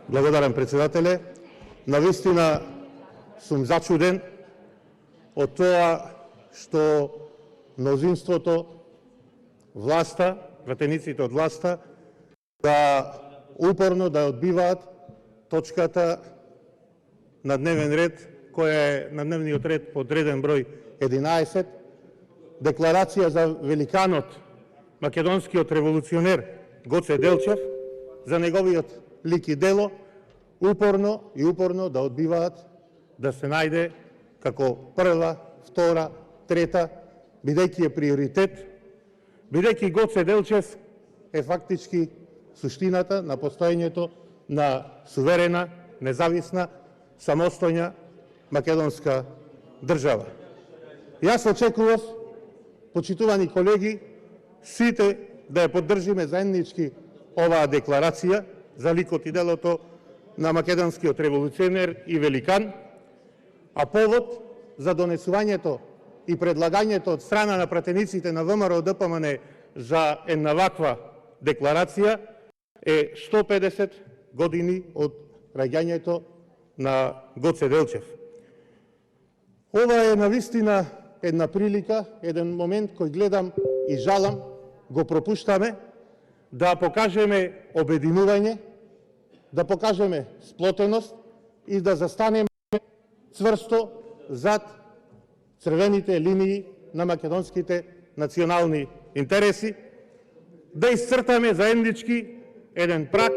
Благодарам, председателе. Навистина сум зачуден од тоа што мнозинството, власта, пратениците од власта, да упорно да одбиваат точката на дневен ред, која е на дневниот ред подреден број 11, декларација за великанот, македонскиот револуционер Гоце Делчев, за неговиот лик и дело, упорно да одбиваат да се најде како прва, втора, трета, бидејќи е приоритет, бидејќи Гоце Делчев е фактички суштината на постоењето на суверена, независна, самостојна македонска држава. Јас очекував, почитувани колеги, сите да ја поддржиме заеднички оваа декларација за ликот и делото на македонскиот револуционер и великан, а повод за донесувањето и предлагањето од страна на пратениците на ВМРО ДПМН за една ваква декларација е 150 години од раѓањето на Гоце Делчев. Ова е навистина една прилика, еден момент кој гледам и жалам, го пропуштаме, да покажеме обединување, да покажеме сплотеност и да застанеме цврсто зад црвените линии на македонските национални интереси, да исцртаме заеднички еден праг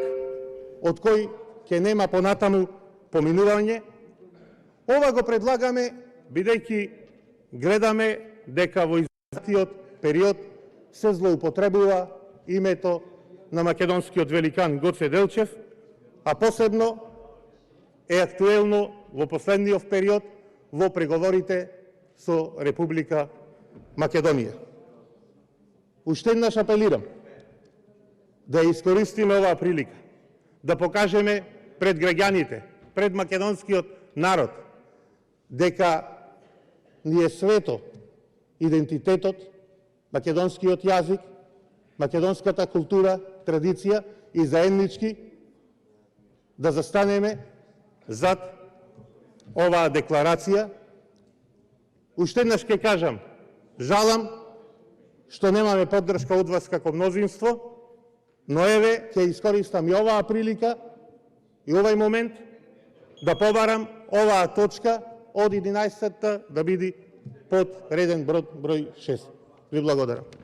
од кој ќе нема понатаму поминување. Ова го предлагаме бидејќи гледаме дека во изминатиот период се злоупотребува името на македонскиот великан Гоце Делчев, а посебно е актуелно во последниот период во преговорите со Република Македонија. Уште еднаш апелирам да искористиме оваа прилика, да покажеме пред граѓаните, пред македонскиот народ, дека ни е свето идентитетот, македонскиот јазик, македонската култура, традиција и заеднички да застанеме зад оваа декларација. Уште еднаш ќе кажам, жалам што немаме поддршка од вас како мнозинство, но еве ќе искористам и оваа прилика и овај момент да побарам оваа точка од 11-та да биде под реден број 6. Ви благодарам.